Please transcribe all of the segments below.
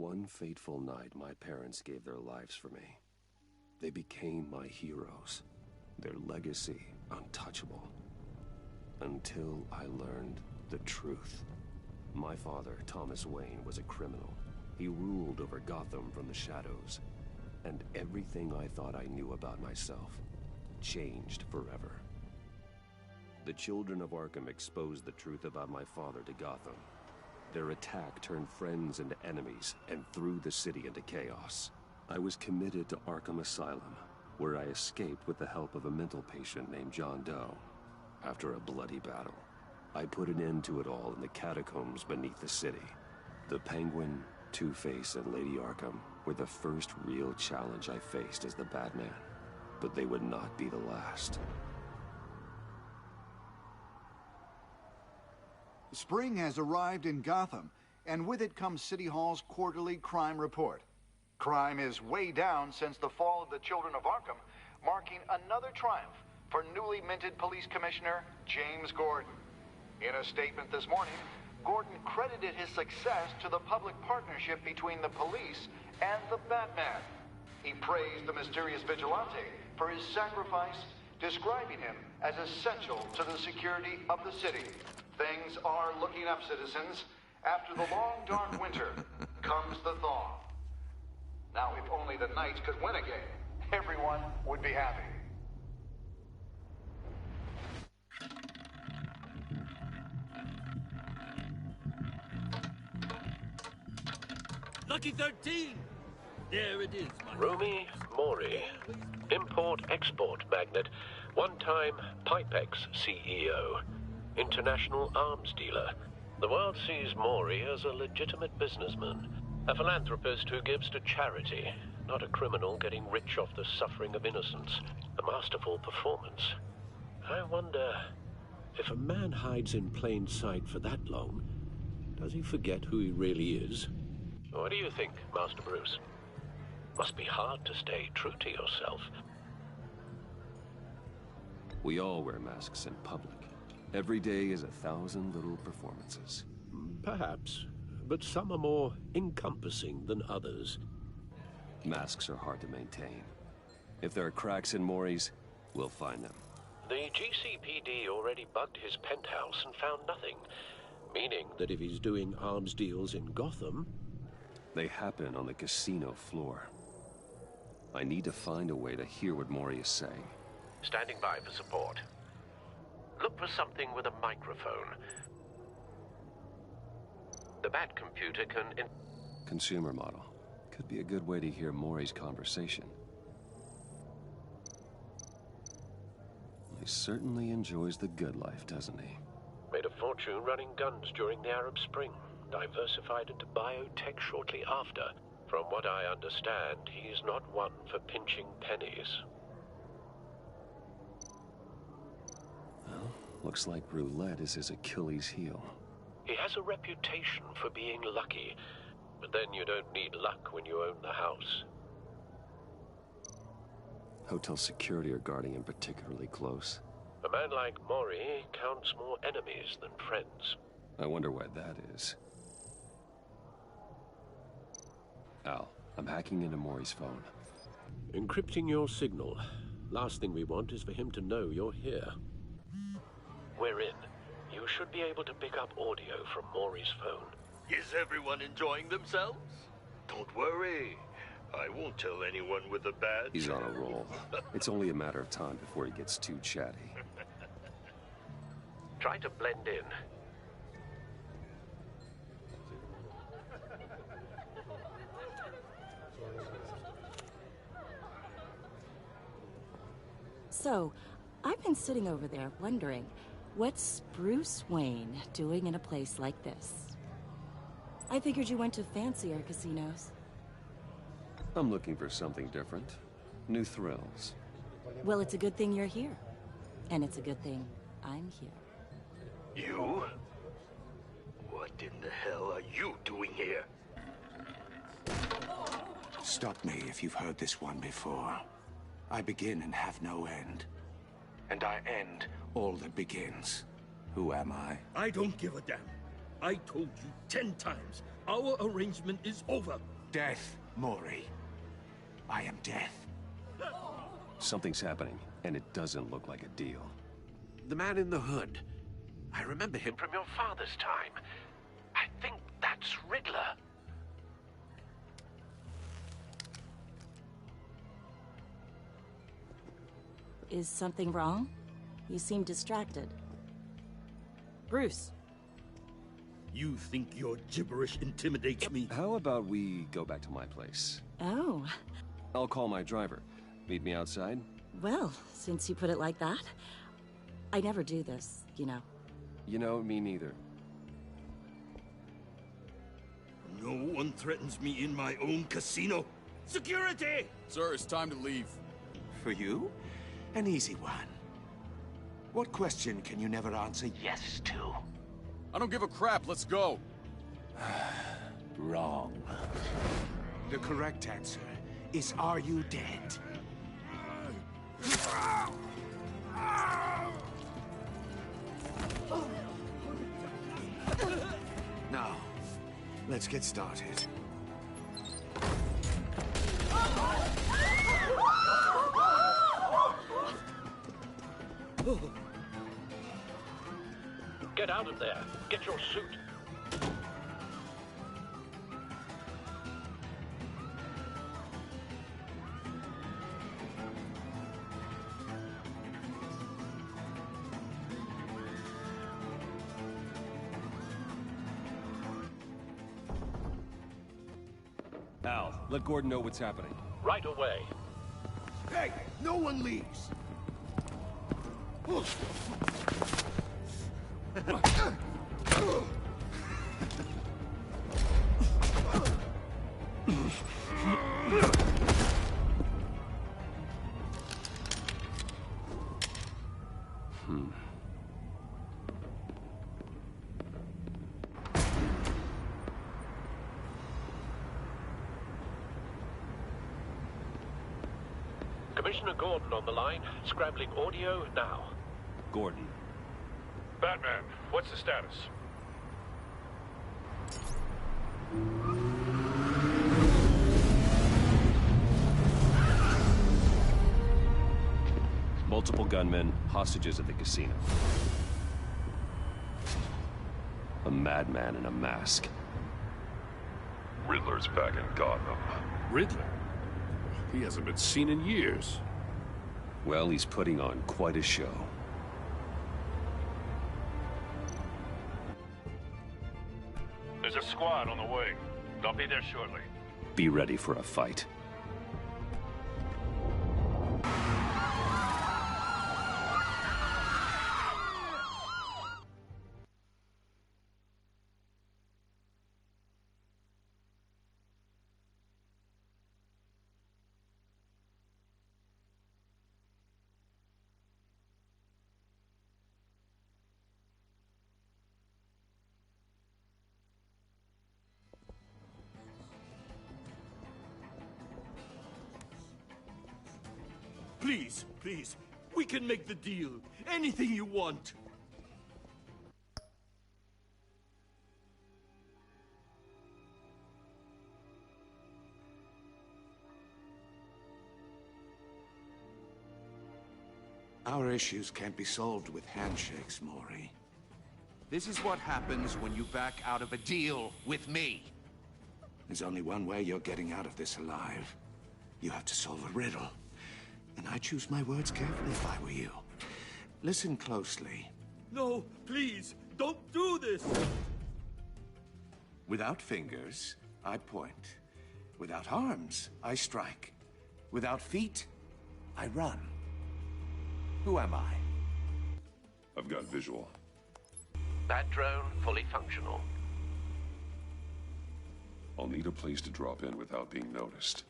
One fateful night, my parents gave their lives for me. They became my heroes, their legacy untouchable. Until I learned the truth. My father, Thomas Wayne, was a criminal. He ruled over Gotham from the shadows. And everything I thought I knew about myself changed forever. The children of Arkham exposed the truth about my father to Gotham. Their attack turned friends into enemies and threw the city into chaos. I was committed to Arkham Asylum, where I escaped with the help of a mental patient named John Doe. After a bloody battle, I put an end to it all in the catacombs beneath the city. The Penguin, Two-Face, and Lady Arkham were the first real challenge I faced as the Batman, but they would not be the last. Spring has arrived in Gotham, and with it comes City Hall's quarterly crime report. Crime is way down since the fall of the Children of Arkham, marking another triumph for newly minted Police Commissioner James Gordon. In a statement this morning, Gordon credited his success to the public partnership between the police and the Batman. He praised the mysterious vigilante for his sacrifice, describing him as essential to the security of the city. Things are looking up, citizens. After the long, dark winter comes the thaw. Now, if only the Knights could win again, everyone would be happy. Lucky 13! There it is, my Romy Mori, import-export magnate, one-time Pipex CEO, international arms dealer. The world sees Mori as a legitimate businessman, a philanthropist who gives to charity, not a criminal getting rich off the suffering of innocence. A masterful performance. I wonder, if a man hides in plain sight for that long, does he forget who he really is? What do you think, Master Bruce? Must be hard to stay true to yourself. We all wear masks in public. Every day is 1,000 little performances. Perhaps, but some are more encompassing than others. Masks are hard to maintain. If there are cracks in Mori's, we'll find them. The GCPD already bugged his penthouse and found nothing, meaning that if he's doing arms deals in Gotham... They happen on the casino floor. I need to find a way to hear what Mori is saying. Standing by for support. Look for something with a microphone. The Bat computer can... Consumer model. Could be a good way to hear Mori's conversation. He certainly enjoys the good life, doesn't he? Made a fortune running guns during the Arab Spring. Diversified into biotech shortly after. From what I understand, he's not one for pinching pennies. Well, looks like roulette is his Achilles heel. He has a reputation for being lucky, but then you don't need luck when you own the house. Hotel security are guarding him particularly close. A man like Mori counts more enemies than friends. I wonder why that is. Al, I'm hacking into Mori's phone. Encrypting your signal. Last thing we want is for him to know you're here. We're in. You should be able to pick up audio from Mori's phone. Is everyone enjoying themselves? Don't worry. I won't tell anyone with a badge. He's on a roll. It's only a matter of time before he gets too chatty. Try to blend in. So, I've been sitting over there wondering, what's Bruce Wayne doing in a place like this? I figured you went to fancier casinos. I'm looking for something different. New thrills. Well, it's a good thing you're here. And it's a good thing I'm here. You? What in the hell are you doing here? Stop me if you've heard this one before. I begin and have no end. And I end all that begins. Who am I? I don't give a damn. I told you 10 times. Our arrangement is over. Death, Maury. I am death. Something's happening, and it doesn't look like a deal. The man in the hood. I remember him from your father's time. I think that's Riddler. Is something wrong? You seem distracted. Bruce. You think your gibberish intimidates me? How about we go back to my place? Oh. I'll call my driver. Meet me outside? Well, since you put it like that, I never do this, you know. You know, me neither. No one threatens me in my own casino. Security! Sir, it's time to leave. For you? An easy one. What question can you never answer yes to? I don't give a crap, let's go. Wrong. The correct answer is, are you dead? Now, let's get started. Get out of there. Get your suit. Al, let Gordon know what's happening. Right away. Hey, no one leaves. Commissioner Gordon on the line. Scrambling audio now. Gordon. Batman, what's the status? Multiple gunmen, hostages at the casino. A madman in a mask. Riddler's back in Gotham. Riddler? He hasn't been seen in years. Well, he's putting on quite a show. There's a squad on the way. They'll be there shortly. Be ready for a fight. Please, please. We can make the deal. Anything you want. Our issues can't be solved with handshakes, Maury. This is what happens when you back out of a deal with me. There's only one way you're getting out of this alive. You have to solve a riddle. And I choose my words carefully if I were you. Listen closely. No, please, don't do this! Without fingers, I point. Without arms, I strike. Without feet, I run. Who am I? I've got visual. Bat drone fully functional. I'll need a place to drop in without being noticed.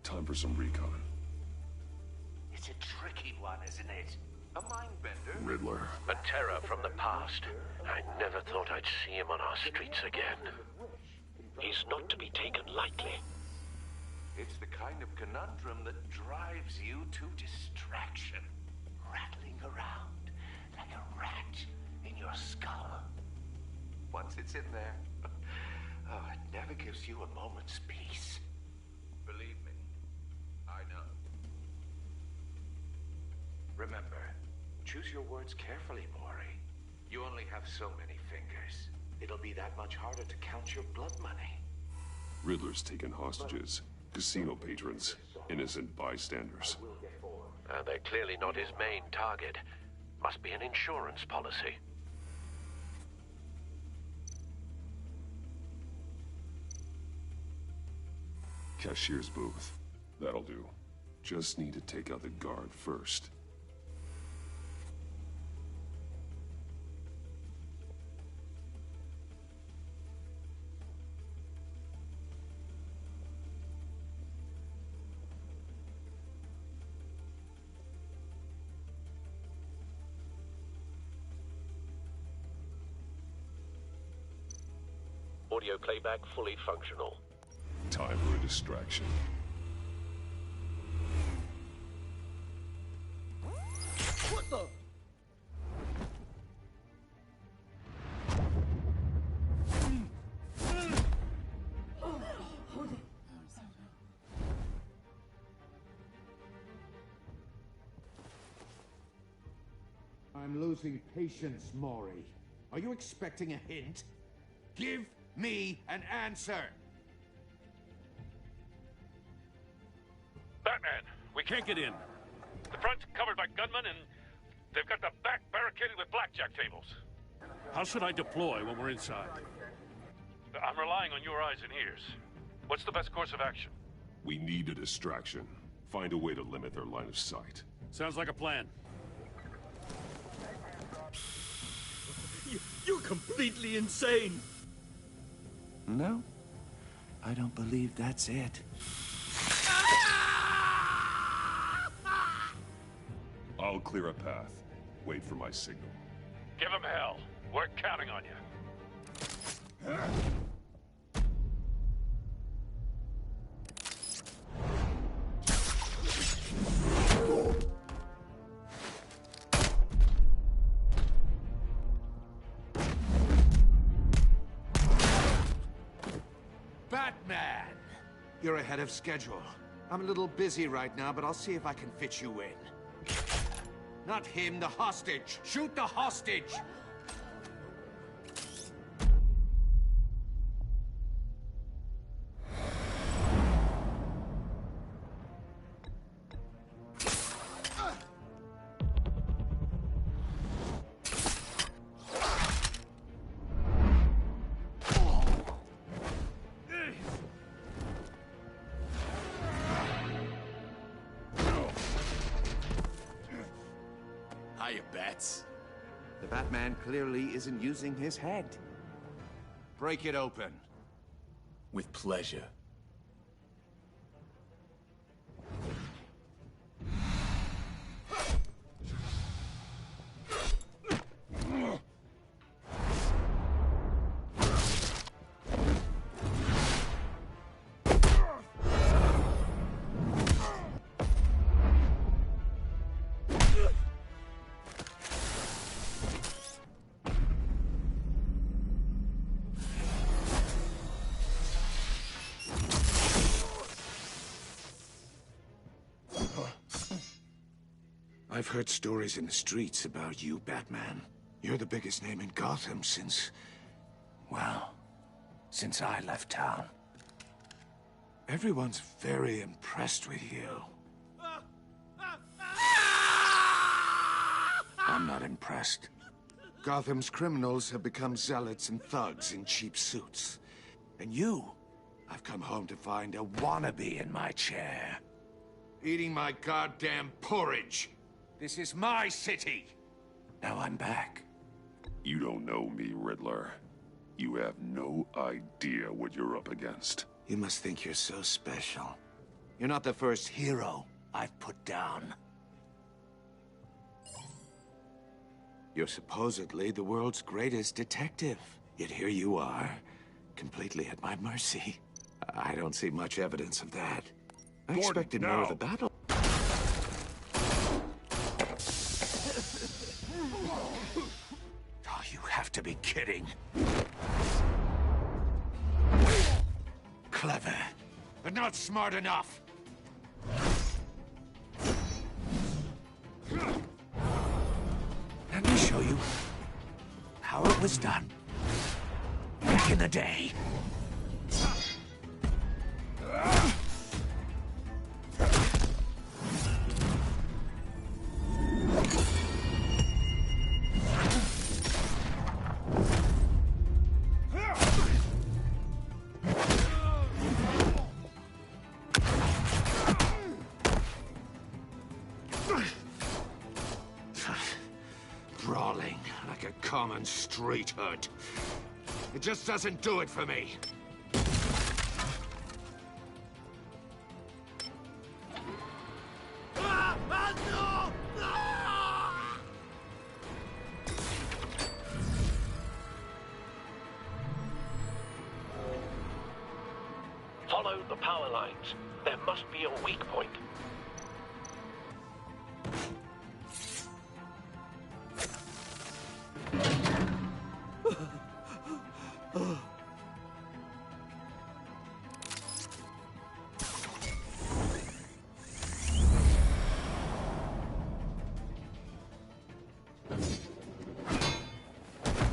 Time for some recon. It's a tricky one, isn't it? A mind-bender. Riddler. A terror from the past. I never thought I'd see him on our streets again. He's not to be taken lightly. It's the kind of conundrum that drives you to distraction. Rattling around like a rat in your skull. Once it's in there, Oh, it never gives you a moment's peace. Believe me, I know. Remember, choose your words carefully, Maury. You only have so many fingers. It'll be that much harder to count your blood money. Riddler's taken hostages, casino patrons, innocent bystanders. They're clearly not his main target. Must be an insurance policy. Cashier's booth. That'll do. Just need to take out the guard first. Audio playback fully functional. Time for a distraction. What the? I'm losing patience, Maury. Are you expecting a hint? Give me an answer! Batman, we can't get in. The front's covered by gunmen, and they've got the back barricaded with blackjack tables. How should I deploy when we're inside? I'm relying on your eyes and ears. What's the best course of action? We need a distraction. Find a way to limit their line of sight. Sounds like a plan. You're completely insane! No, I don't believe that's it. I'll clear a path. Wait for my signal. Give him hell. We're counting on you. Batman! You're ahead of schedule. I'm a little busy right now, but I'll see if I can fit you in. Not him, the hostage! Shoot the hostage! Hiya, Bats. The Batman clearly isn't using his head. Break it open. With pleasure. I've heard stories in the streets about you, Batman. You're the biggest name in Gotham since... well, since I left town. Everyone's very impressed with you. I'm not impressed. Gotham's criminals have become zealots and thugs in cheap suits. And you, I've come home to find a wannabe in my chair. Eating my goddamn porridge. This is my city. Now I'm back. You don't know me, Riddler. You have no idea what you're up against. You must think you're so special. You're not the first hero I've put down. You're supposedly the world's greatest detective. Yet here you are, completely at my mercy. I don't see much evidence of that. I expected more of a battle. Oh, you have to be kidding. clever, but not smart enough. Let me show you how it was done back in the day. Brawling like a common street hood. It just doesn't do it for me. Follow the power lines. There must be a weak point.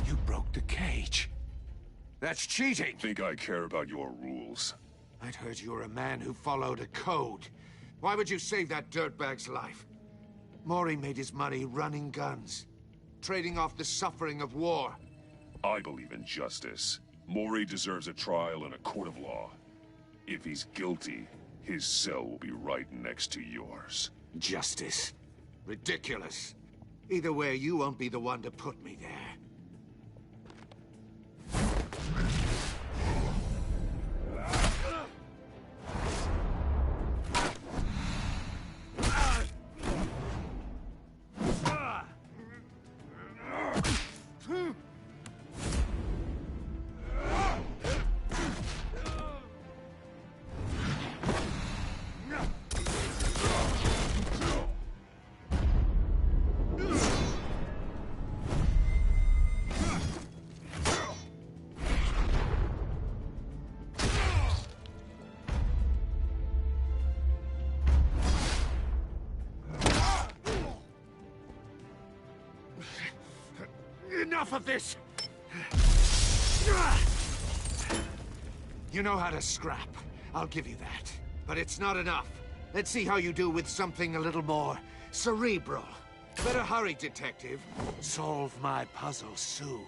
You broke the cage. That's cheating. Think I care about your rules? I'd heard you were a man who followed a code. Why would you save that dirtbag's life? Mori made his money running guns, trading off the suffering of war. I believe in justice. Mori deserves a trial in a court of law. If he's guilty, his cell will be right next to yours. Justice. Ridiculous. Either way, you won't be the one to put me there. Enough of this! You know how to scrap. I'll give you that. But it's not enough. Let's see how you do with something a little more cerebral. Better hurry, detective. Solve my puzzle soon.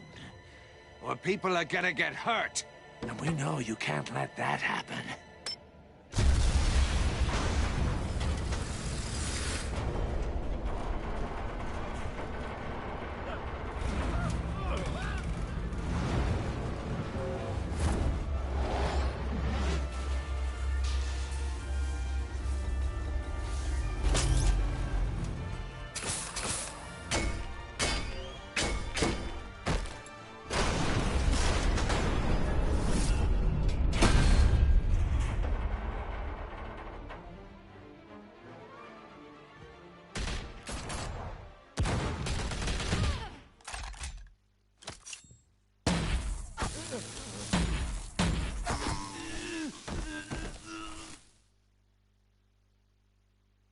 Or people are gonna get hurt. And we know you can't let that happen.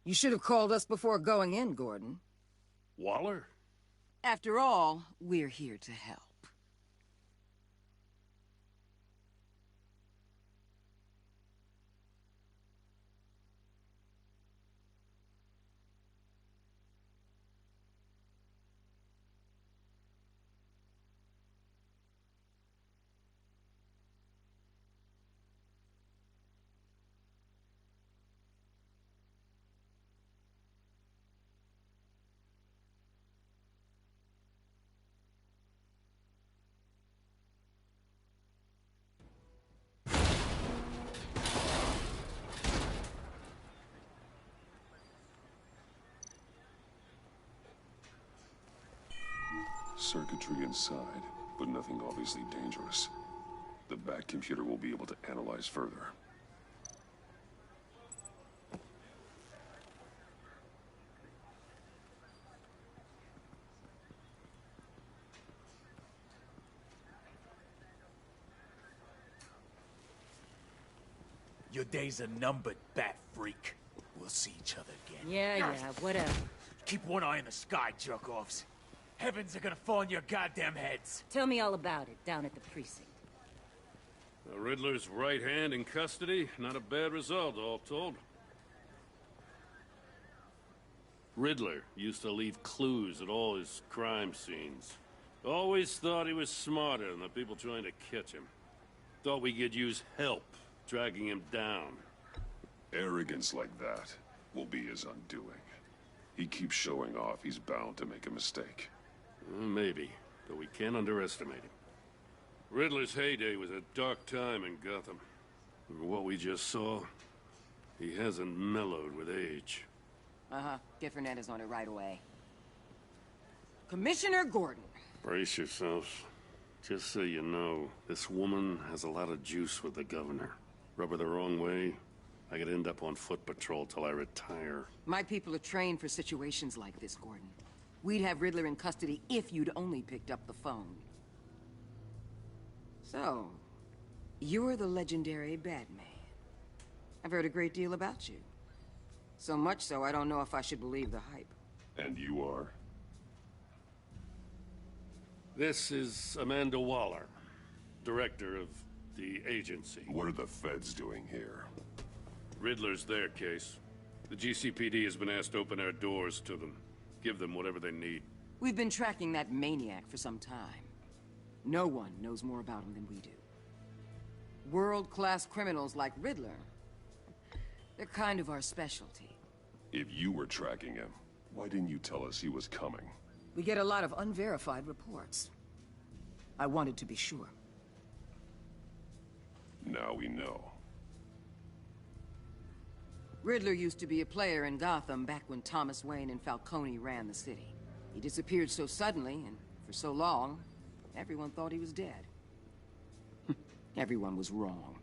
You should have called us before going in, Gordon. Waller? After all, we're here to help. Circuitry inside, but nothing obviously dangerous. The back computer will be able to analyze further. Your days are numbered, bat freak. We'll see each other again. Yeah, whatever. Keep one eye in the sky, jerk-offs. Heavens are gonna fall on your goddamn heads. Tell me all about it down at the precinct. The Riddler's right hand in custody. Not a bad result, all told. Riddler used to leave clues at all his crime scenes. Always thought he was smarter than the people trying to catch him. Thought we could use help dragging him down. Arrogance like that will be his undoing. He keeps showing off, he's bound to make a mistake. Maybe, but we can't underestimate him. Riddler's heyday was a dark time in Gotham. For what we just saw, he hasn't mellowed with age. Get Fernandez on it right away. Commissioner Gordon. Brace yourselves. Just so you know, this woman has a lot of juice with the governor. Rub her the wrong way, I could end up on foot patrol till I retire. My people are trained for situations like this, Gordon. We'd have Riddler in custody if you'd only picked up the phone. So, you're the legendary Batman. I've heard a great deal about you. So much so, I don't know if I should believe the hype. And you are? This is Amanda Waller, director of the agency. What are the feds doing here? Riddler's their case. The GCPD has been asked to open our doors to them. Give them whatever they need. We've been tracking that maniac for some time. No one knows more about him than we do. World-class criminals like Riddler, they're kind of our specialty. If you were tracking him, why didn't you tell us he was coming? We get a lot of unverified reports. I wanted to be sure. Now we know. Riddler used to be a player in Gotham back when Thomas Wayne and Falcone ran the city. He disappeared so suddenly and for so long, everyone thought he was dead. Everyone was wrong.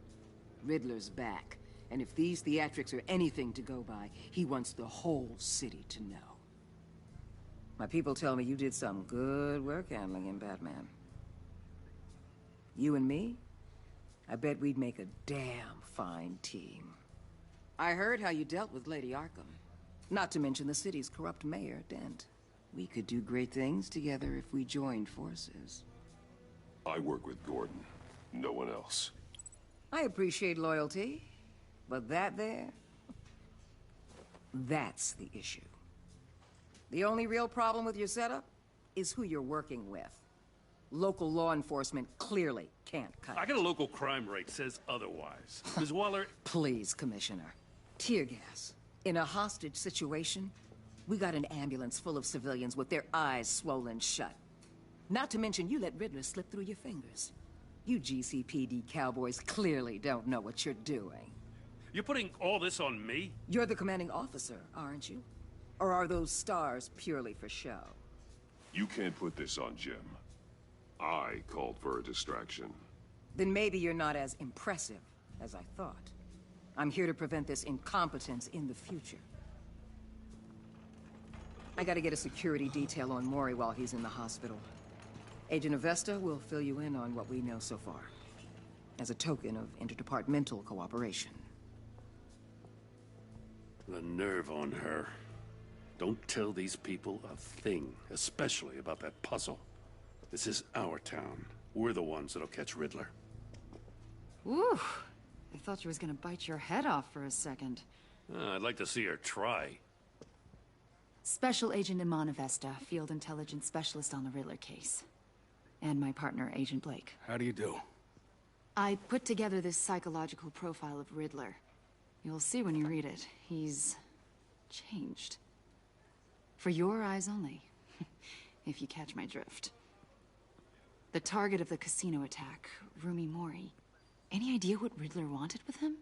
Riddler's back, and if these theatrics are anything to go by, he wants the whole city to know. My people tell me you did some good work handling him, Batman. You and me? I bet we'd make a damn fine team. I heard how you dealt with Lady Arkham. Not to mention the city's corrupt mayor, Dent. We could do great things together if we joined forces. I work with Gordon. No one else. I appreciate loyalty, but that there... that's the issue. The only real problem with your setup is who you're working with. Local law enforcement clearly can't cut it. I got a local crime rate says otherwise. Ms. Waller... Please, Commissioner. Tear gas. In a hostage situation, we got an ambulance full of civilians with their eyes swollen shut. Not to mention you let Riddler slip through your fingers. You GCPD cowboys clearly don't know what you're doing. You're putting all this on me? You're the commanding officer, aren't you? Or are those stars purely for show? You can't put this on Jim. I called for a distraction. Then maybe you're not as impressive as I thought. I'm here to prevent this incompetence in the future. I gotta get a security detail on Maury while he's in the hospital. Agent Avesta will fill you in on what we know so far, as a token of interdepartmental cooperation. The nerve on her. Don't tell these people a thing, especially about that puzzle. This is our town. We're the ones that'll catch Riddler. Ooh, I thought you was gonna bite your head off for a second. I'd like to see her try. Special Agent Iman Avesta, Field Intelligence Specialist on the Riddler case. And my partner, Agent Blake. How do you do? I put together this psychological profile of Riddler. You'll see when you read it. He's... changed. For your eyes only, if you catch my drift. The target of the casino attack, Rumi Mori. Any idea what Riddler wanted with him?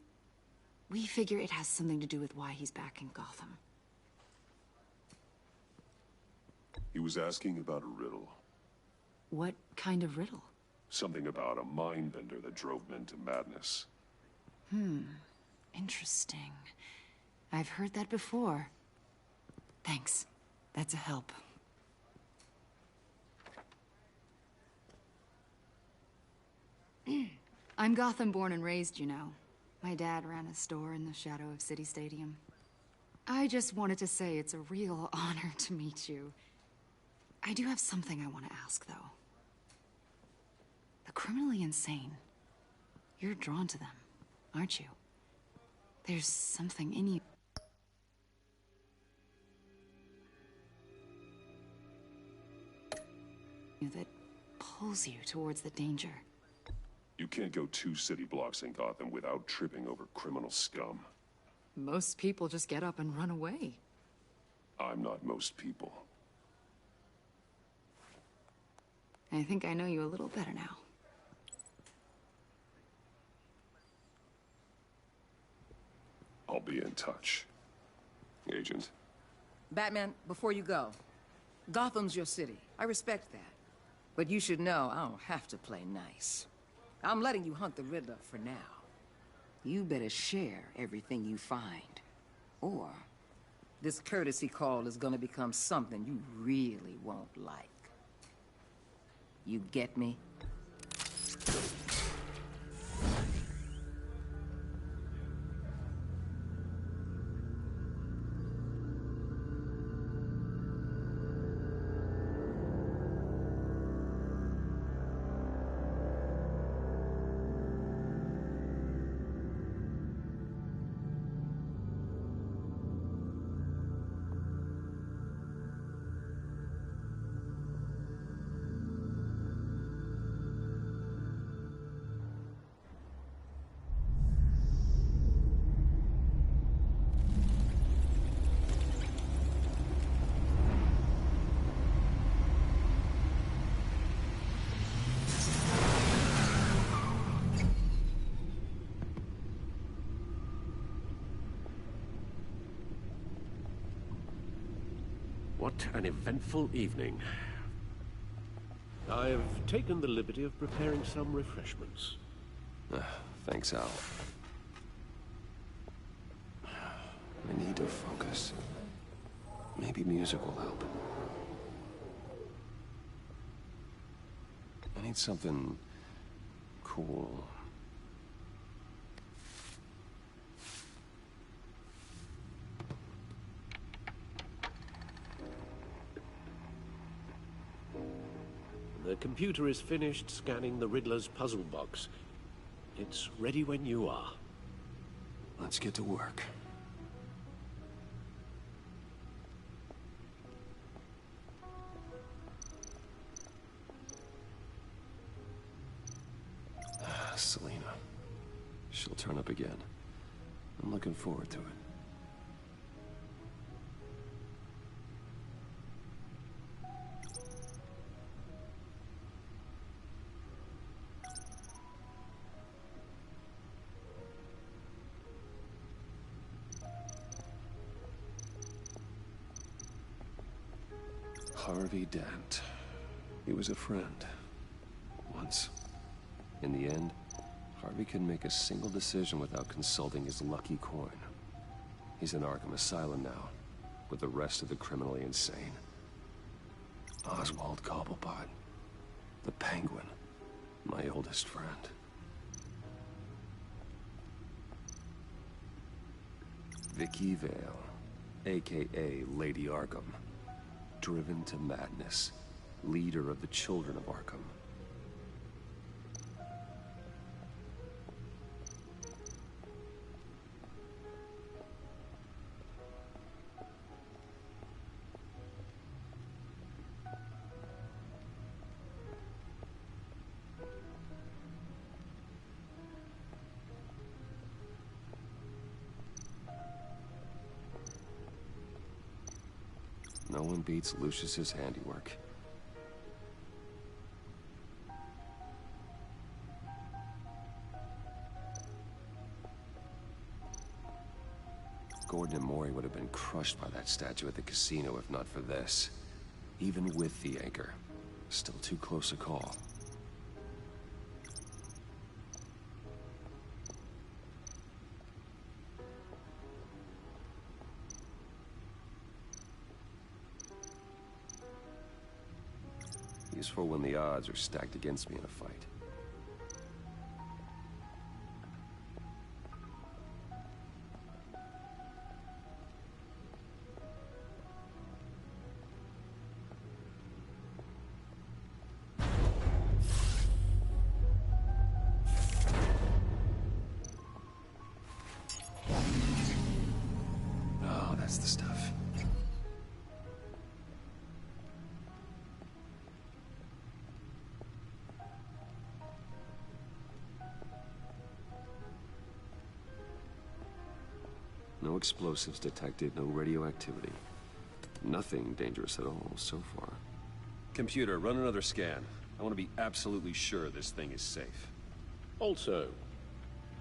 We figure it has something to do with why he's back in Gotham. He was asking about a riddle. What kind of riddle? Something about a mind bender that drove men to madness. Interesting. I've heard that before. Thanks. That's a help. I'm Gotham born and raised, you know. My dad ran a store in the shadow of City Stadium. I just wanted to say it's a real honor to meet you. I do have something I want to ask, though. The criminally insane. You're drawn to them, aren't you? There's something in you. That pulls you towards the danger. You can't go 2 city blocks in Gotham without tripping over criminal scum. Most people just get up and run away. I'm not most people. I think I know you a little better now. I'll be in touch, Agent. Batman, before you go, Gotham's your city. I respect that. But you should know I don't have to play nice. I'm letting you hunt the Riddler for now. You better share everything you find. Or this courtesy call is gonna become something you really won't like. You get me? What an eventful evening. I've taken the liberty of preparing some refreshments. Thanks, Al. I need to focus. Maybe music will help. I need something cool. The computer is finished scanning the Riddler's puzzle box. It's ready when you are. Let's get to work. Selena. She'll turn up again. I'm looking forward to it. Harvey Dent. He was a friend. Once. In the end, Harvey couldn't make a single decision without consulting his lucky coin. He's in Arkham Asylum now, with the rest of the criminally insane. Oswald Cobblepot. The Penguin. My oldest friend. Vicky Vale, a.k.a. Lady Arkham. Driven to madness. Leader of the Children of Arkham. No one beats Lucius's handiwork. Gordon and Maury would have been crushed by that statue at the casino if not for this. Even with the anchor. Still too close a call. Useful when the odds are stacked against me in a fight. That's the stuff. No explosives detected, no radioactivity. Nothing dangerous at all so far. Computer, run another scan. I want to be absolutely sure this thing is safe. Also,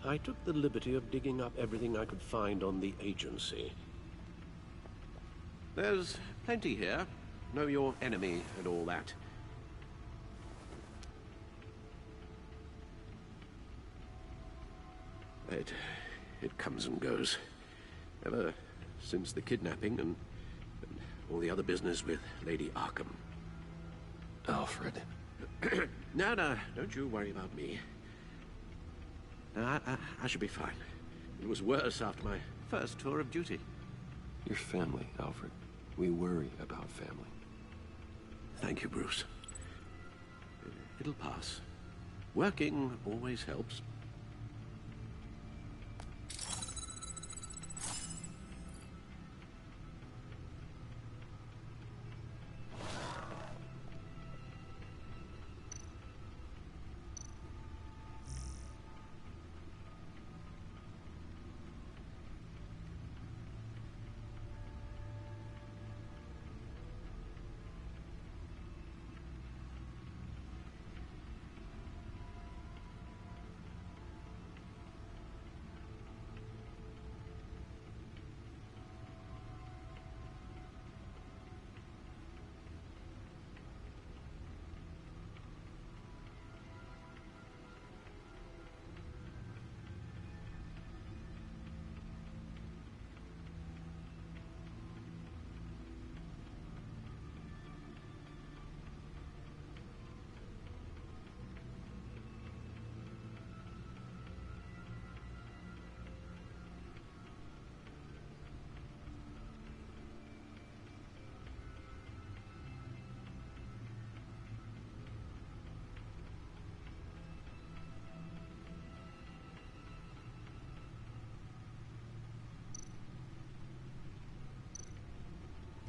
I took the liberty of digging up everything I could find on the agency. There's plenty here. Know your enemy and all that. It comes and goes. Ever since the kidnapping and all the other business with Lady Arkham. Alfred. No, don't you worry about me. No, I should be fine. It was worse after my first tour of duty. Your family, Alfred. We worry about family. Thank you, Bruce. It'll pass. Working always helps.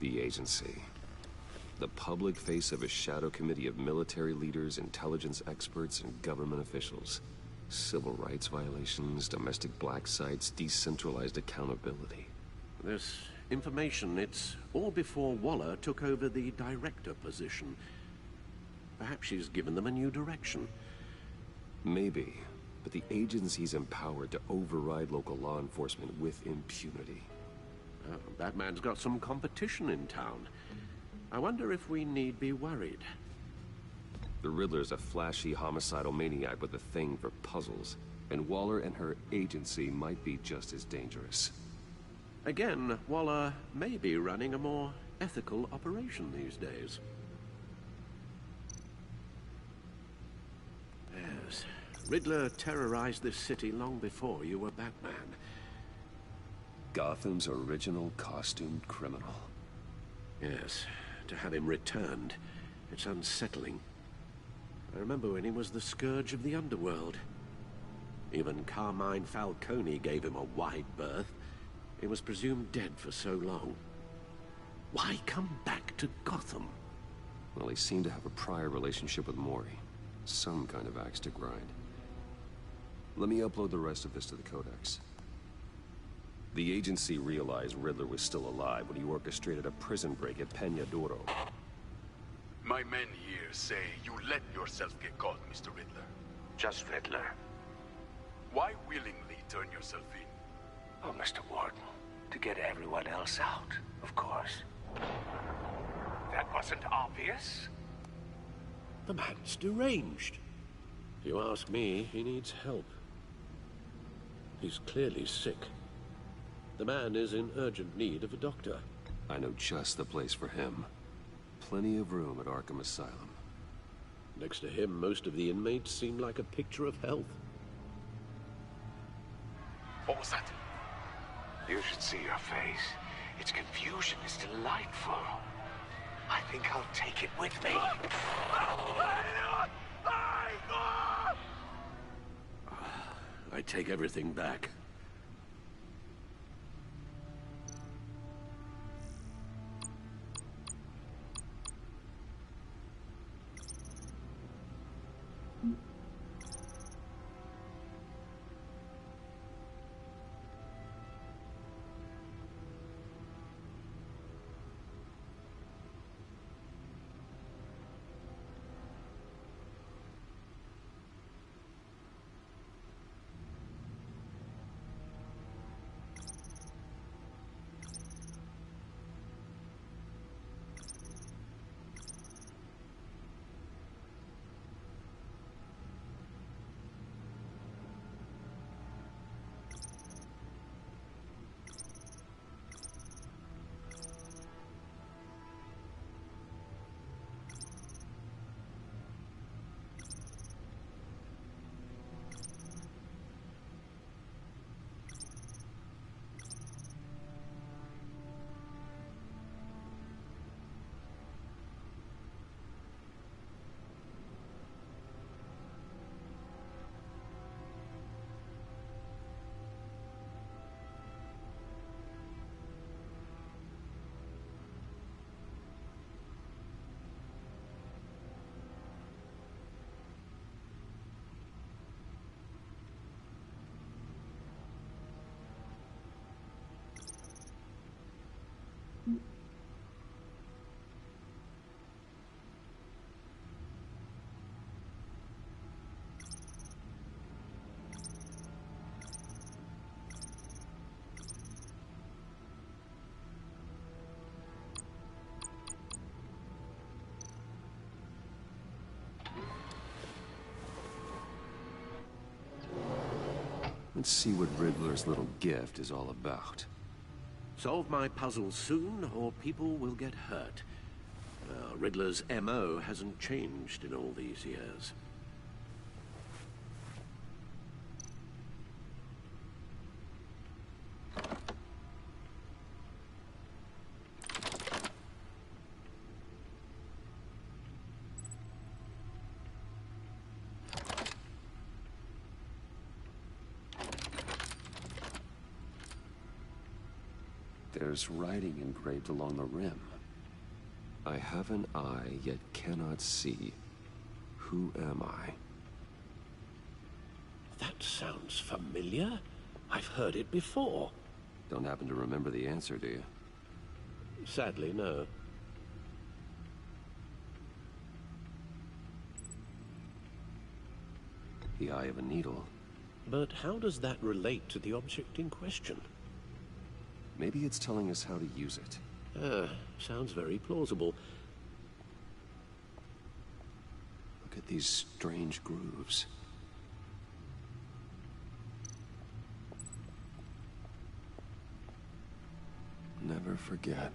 The agency. The public face of a shadow committee of military leaders, intelligence experts, and government officials. Civil rights violations, domestic black sites, decentralized accountability. This information, it's all before Waller took over the director position. Perhaps she's given them a new direction. Maybe, but the agency's empowered to override local law enforcement with impunity. That man's got some competition in town. I wonder if we need be worried. The Riddler's a flashy, homicidal maniac with a thing for puzzles, and Waller and her agency might be just as dangerous. Again, Waller may be running a more ethical operation these days. Yes, Riddler terrorized this city long before you were Batman. Gotham's original costumed criminal. Yes, to have him returned, it's unsettling. I remember when he was the scourge of the underworld. Even Carmine Falcone gave him a wide berth. He was presumed dead for so long. Why come back to Gotham? Well, he seemed to have a prior relationship with Mori. Some kind of axe to grind. Let me upload the rest of this to the Codex. The agency realized Riddler was still alive when he orchestrated a prison break at Peñadoro. My men here say you let yourself get caught, Mr. Riddler. Just Riddler. Why willingly turn yourself in? Oh, Mr. Warden, to get everyone else out, of course. That wasn't obvious? The man's deranged. If you ask me, he needs help. He's clearly sick. The man is in urgent need of a doctor. I know just the place for him. Plenty of room at Arkham Asylum. Next to him, most of the inmates seem like a picture of health. What was that? You should see your face. Its confusion is delightful. I think I'll take it with me. I take everything back. Let's see what Riddler's little gift is all about. Solve my puzzle soon, or people will get hurt. Riddler's MO hasn't changed in all these years. There's writing engraved along the rim. I have an eye, yet cannot see. Who am I? That sounds familiar. I've heard it before. Don't happen to remember the answer, do you? Sadly, no. The eye of a needle. But how does that relate to the object in question? Maybe it's telling us how to use it. Sounds very plausible. Look at these strange grooves. Never forget.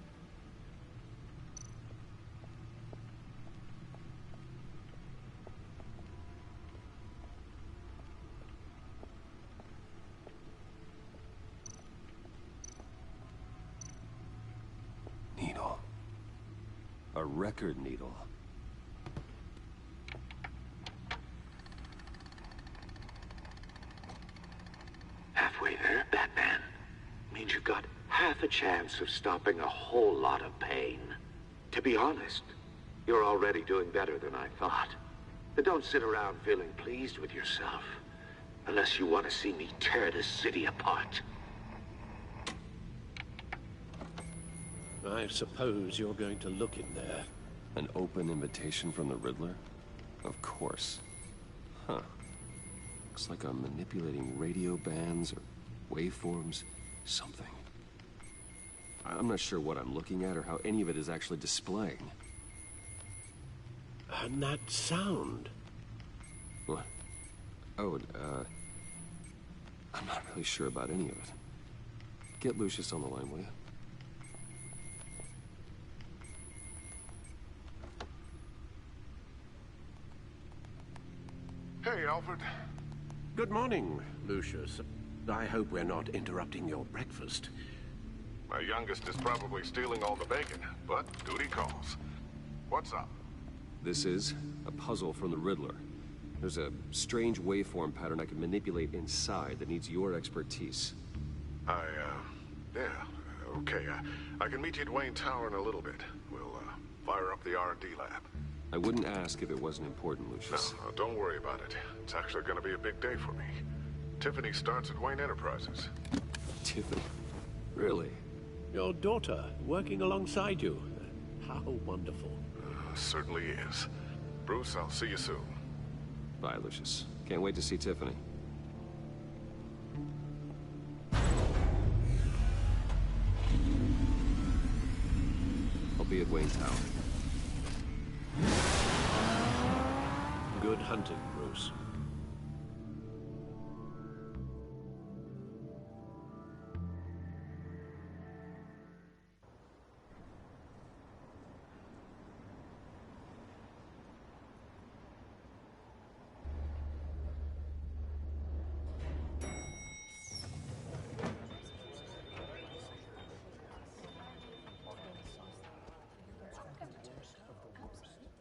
Needle. A record needle. Halfway there, Batman. Means you've got half a chance of stopping a whole lot of pain. To be honest, you're already doing better than I thought. But don't sit around feeling pleased with yourself. Unless you want to see me tear this city apart. I suppose you're going to look in there. An open invitation from the Riddler? Of course. Huh. Looks like I'm manipulating radio bands or waveforms. Something. I'm not sure what I'm looking at or how any of it is actually displaying. And that sound. What? Oh, I'm not really sure about any of it. Get Lucius on the line, will you? Hey, Alfred. Good morning, Lucius. I hope we're not interrupting your breakfast. My youngest is probably stealing all the bacon, but duty calls. What's up? This is a puzzle from the Riddler. There's a strange waveform pattern I can manipulate inside that needs your expertise. Yeah, okay. I can meet you at Wayne Tower in a little bit. We'll, fire up the R&D lab. I wouldn't ask if it wasn't important, Lucius. No, don't worry about it. It's actually gonna be a big day for me. Tiffany starts at Wayne Enterprises. Tiffany? Really? Your daughter, working alongside you. How wonderful. Certainly is. Bruce, I'll see you soon. Bye, Lucius. Can't wait to see Tiffany. I'll be at Wayne Tower. Good hunting, Bruce.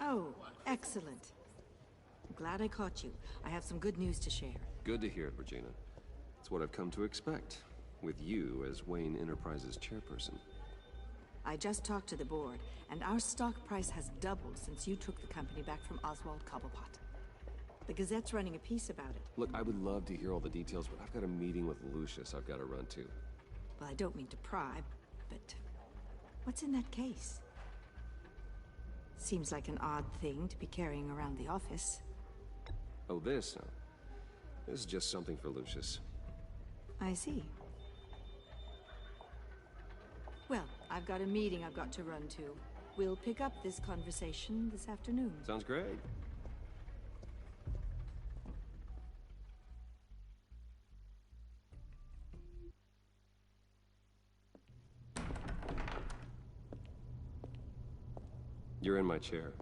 Oh, excellent. I'm glad I caught you. I have some good news to share. Good to hear it, Regina. It's what I've come to expect, with you as Wayne Enterprises chairperson. I just talked to the board, and our stock price has doubled since you took the company back from Oswald Cobblepot. The Gazette's running a piece about it. Look, I would love to hear all the details, but I've got a meeting with Lucius I've got to run to. Well, I don't mean to pry, but what's in that case? Seems like an odd thing to be carrying around the office. Oh, this? No. This is just something for Lucius. I see. Well, I've got a meeting I've got to run to. We'll pick up this conversation this afternoon. Sounds great. You're in my chair.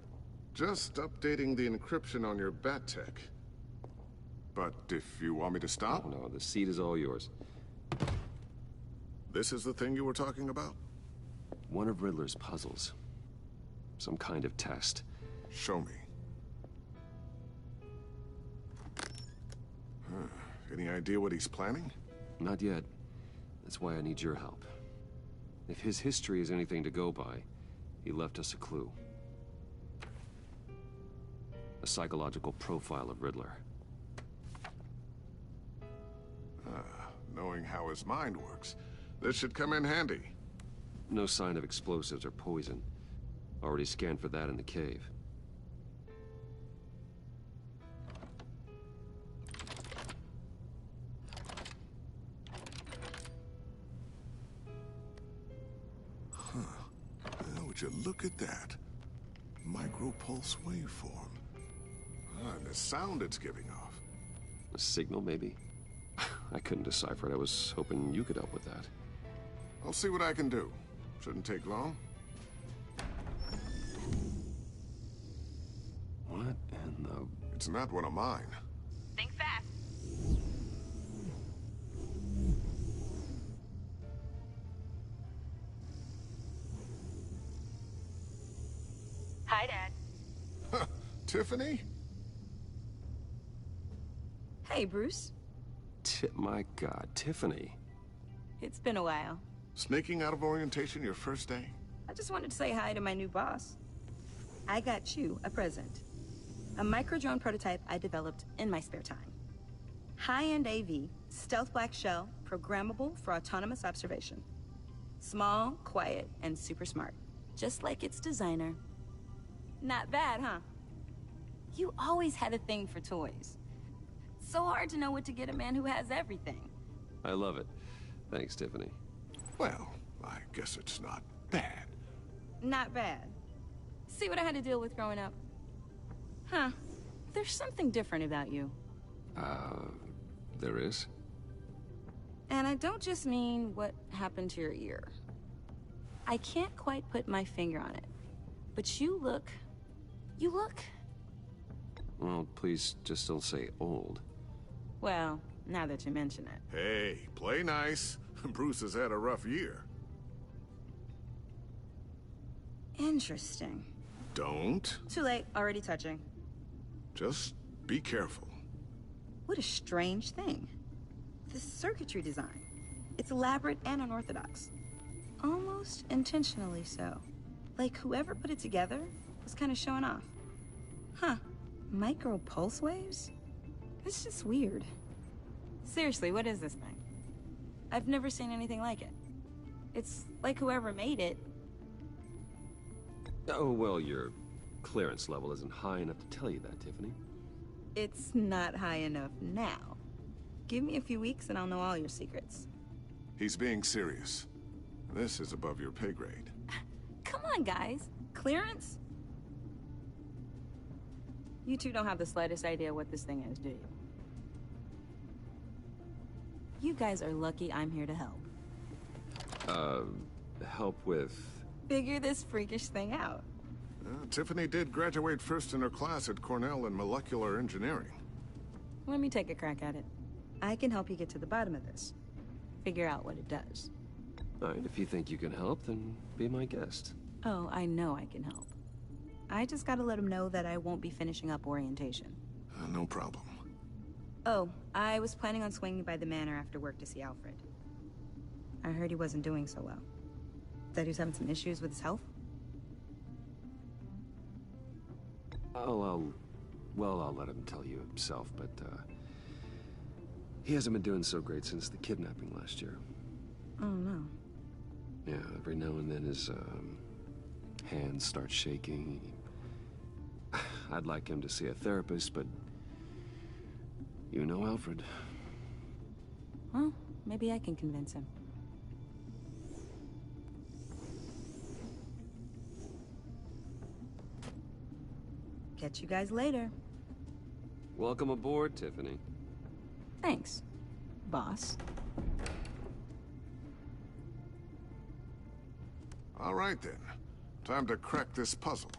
Just updating the encryption on your bat tech. But if you want me to stop? Oh, no, the seat is all yours. This is the thing you were talking about? One of Riddler's puzzles. Some kind of test. Show me. Any idea what he's planning? Not yet. That's why I need your help. If his history is anything to go by, he left us a clue. A psychological profile of Riddler. Knowing how his mind works, this should come in handy. No sign of explosives or poison. Already scanned for that in the cave. Would you look at that? Micropulse waveform. And the sound it's giving off. A signal, maybe? I couldn't decipher it. I was hoping you could help with that. I'll see what I can do. Shouldn't take long. What in the... It's not one of mine. Think fast. Hi, Dad. Tiffany? Hey, Bruce. My God, Tiffany. It's been a while. Sneaking out of orientation your first day? I just wanted to say hi to my new boss. I got you a present. A micro-drone prototype I developed in my spare time. High-end AV, stealth black shell, programmable for autonomous observation. Small, quiet, and super smart. Just like its designer. Not bad, huh? You always had a thing for toys. So hard to know what to get a man who has everything. I love it. Thanks, Tiffany. Well, I guess it's not bad. Not bad. See what I had to deal with growing up? Huh. There's something different about you. There is? And I don't just mean what happened to your ear. I can't quite put my finger on it. But you look... Well, please just don't say old. Well, now that you mention it. Hey, play nice. Bruce has had a rough year. Interesting. Don't. Too late, already touching. Just be careful. What a strange thing. The circuitry design. It's elaborate and unorthodox. Almost intentionally so. Like whoever put it together was kind of showing off. Huh. Micro pulse waves? It's just weird. Seriously, what is this thing? I've never seen anything like it. It's like whoever made it... Oh, well, your clearance level isn't high enough to tell you that, Tiffany. It's not high enough now. Give me a few weeks and I'll know all your secrets. He's being serious. This is above your pay grade. Come on, guys. Clearance? You two don't have the slightest idea what this thing is, do you? You guys are lucky I'm here to help. Help with... Figure this freakish thing out. Tiffany did graduate first in her class at Cornell in molecular engineering. Let me take a crack at it. I can help you get to the bottom of this. Figure out what it does. All right, if you think you can help, then be my guest. Oh, I know I can help. I just gotta let him know that I won't be finishing up orientation. No problem. Oh, I was planning on swinging by the manor after work to see Alfred. I heard he wasn't doing so well. That he was having some issues with his health? I'll let him tell you himself, but, he hasn't been doing so great since the kidnapping last year. Oh, no. Yeah, every now and then his, hands start shaking. I'd like him to see a therapist, but... You know Alfred. Well, maybe I can convince him. Catch you guys later. Welcome aboard, Tiffany. Thanks, boss. All right, then. Time to crack this puzzle.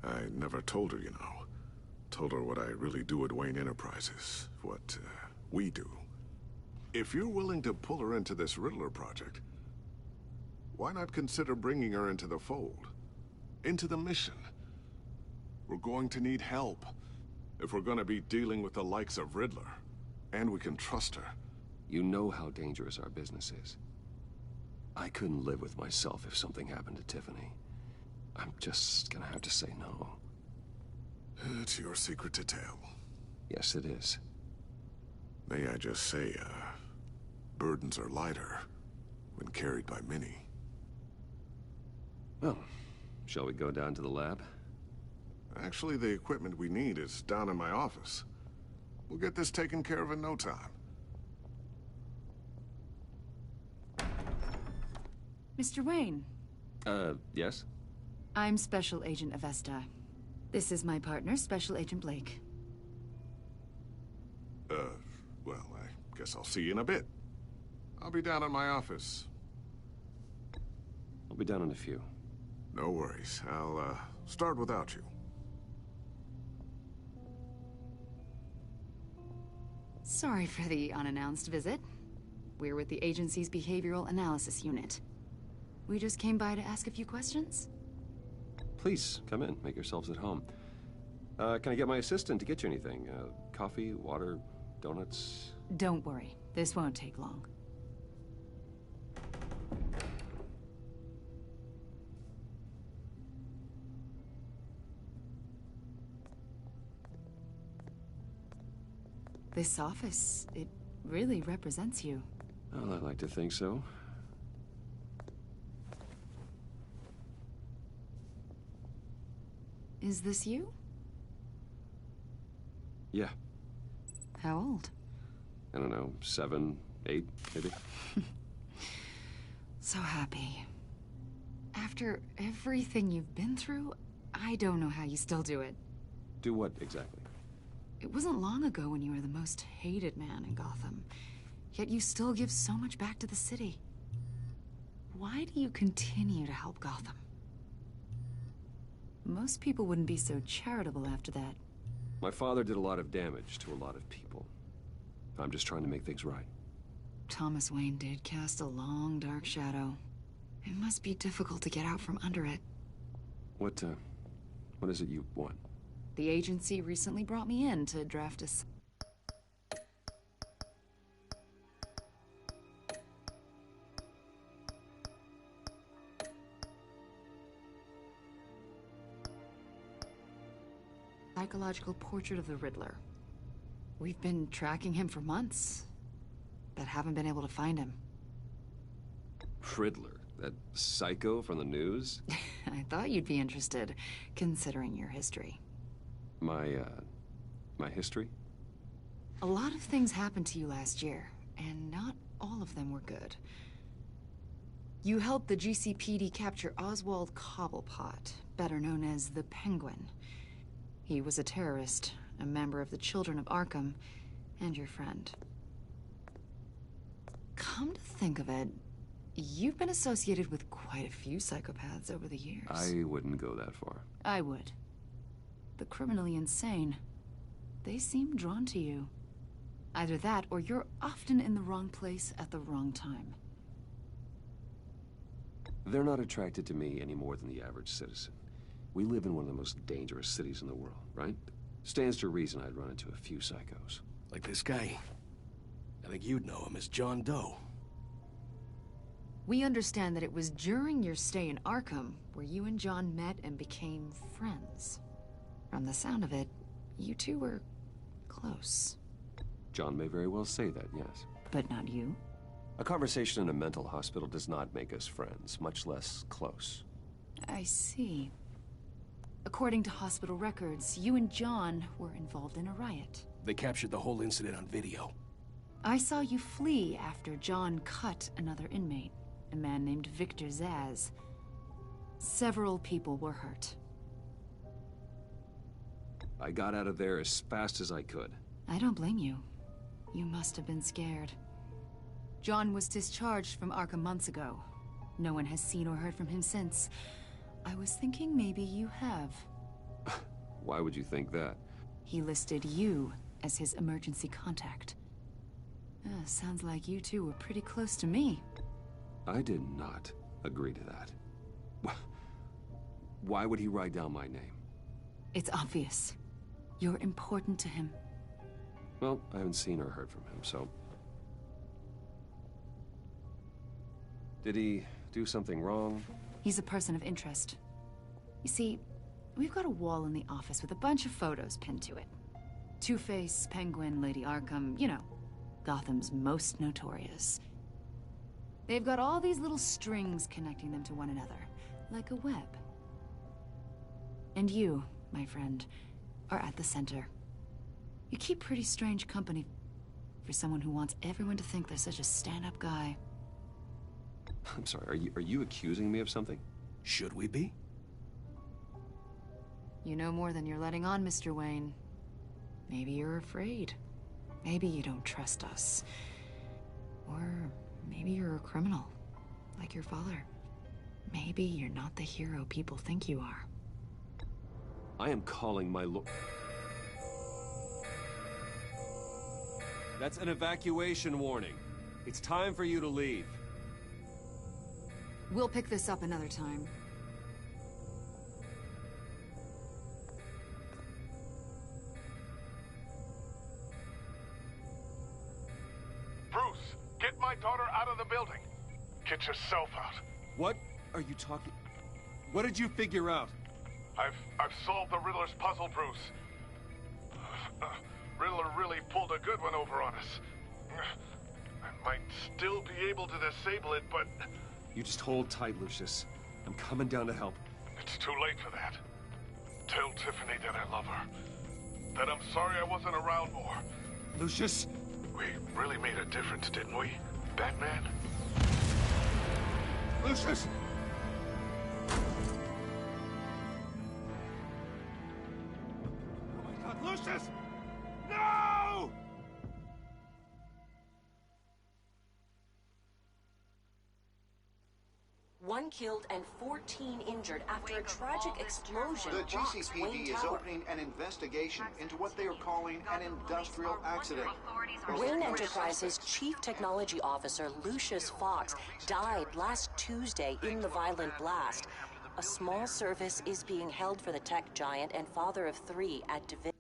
I never told her, you know. Told her what I really do at Wayne Enterprises. What, we do. If you're willing to pull her into this Riddler project, why not consider bringing her into the fold? Into the mission? We're going to need help if we're going to be dealing with the likes of Riddler. And we can trust her. You know how dangerous our business is. I couldn't live with myself if something happened to Tiffany. I'm just gonna have to say no. It's your secret to tell. Yes, it is. May I just say, burdens are lighter when carried by many. Well, shall we go down to the lab? Actually, the equipment we need is down in my office. We'll get this taken care of in no time. Mr. Wayne. Yes? I'm Special Agent Avesta. This is my partner, Special Agent Blake. Well, I guess I'll see you in a bit. I'll be down in my office. I'll be down in a few. No worries. I'll, start without you. Sorry for the unannounced visit. We're with the agency's Behavioral Analysis Unit. We just came by to ask a few questions. Please, come in. Make yourselves at home. Can I get my assistant to get you anything? Coffee, water, donuts? Don't worry. This won't take long. This office, it really represents you. Well, I like to think so. Is this you? Yeah. How old? I don't know, 7, 8, maybe? So happy. After everything you've been through, I don't know how you still do it. Do what, exactly? It wasn't long ago when you were the most hated man in Gotham. Yet you still give so much back to the city. Why do you continue to help Gotham? Most people wouldn't be so charitable after that. My father did a lot of damage to a lot of people. I'm just trying to make things right. Thomas Wayne did cast a long, dark shadow. It must be difficult to get out from under it. What is it you want? The agency recently brought me in to draft a... psychological portrait of the Riddler. We've been tracking him for months, but haven't been able to find him. Riddler? That psycho from the news? I thought you'd be interested, considering your history. My history? A lot of things happened to you last year, and not all of them were good. You helped the GCPD capture Oswald Cobblepot, better known as the Penguin. He was a terrorist, a member of the Children of Arkham, and your friend. Come to think of it, you've been associated with quite a few psychopaths over the years. I wouldn't go that far. I would. The criminally insane. They seem drawn to you. Either that, or you're often in the wrong place at the wrong time. They're not attracted to me any more than the average citizen. We live in one of the most dangerous cities in the world, right? Stands to reason I'd run into a few psychos. Like this guy. I think you'd know him as John Doe. We understand that it was during your stay in Arkham where you and John met and became friends. From the sound of it, you two were close. John may very well say that, yes. But not you? A conversation in a mental hospital does not make us friends, much less close. I see. According to hospital records, you and John were involved in a riot. They captured the whole incident on video. I saw you flee after John cut another inmate, a man named Victor Zaz. Several people were hurt. I got out of there as fast as I could. I don't blame you. You must have been scared. John was discharged from Arkham months ago. No one has seen or heard from him since. I was thinking maybe you have. Why would you think that? He listed you as his emergency contact. Sounds like you two were pretty close to me. I did not agree to that. Why would he write down my name? It's obvious. You're important to him. Well, I haven't seen or heard from him, so... Did he do something wrong? He's a person of interest. You see, we've got a wall in the office with a bunch of photos pinned to it. Two-Face, Penguin, Lady Arkham, you know, Gotham's most notorious. They've got all these little strings connecting them to one another, like a web. And you, my friend, are at the center. You keep pretty strange company for someone who wants everyone to think they're such a stand-up guy. I'm sorry, are you accusing me of something? Should we be? You know more than you're letting on, Mr. Wayne. Maybe you're afraid. Maybe you don't trust us. Or maybe you're a criminal, like your father. Maybe you're not the hero people think you are. I am calling my That's an evacuation warning. It's time for you to leave. We'll pick this up another time. Bruce, get my daughter out of the building. Get yourself out. What are you talking... What did you figure out? I've solved the Riddler's puzzle, Bruce. Riddler really pulled a good one over on us. I might still be able to disable it, but... You just hold tight, Lucius. I'm coming down to help. It's too late for that. Tell Tiffany that I love her. That I'm sorry I wasn't around more. Lucius! We really made a difference, didn't we, Batman? Lucius! Oh my God, Lucius! No! One killed and 14 injured after a tragic explosion. The rocks GCPD Wayne is Tower. opening an investigation into what they are calling an industrial accident. Wayne Enterprises' Chief Technology Officer Lucius Fox died last Tuesday in the violent blast. A small service is being held for the tech giant and father of 3 at Division.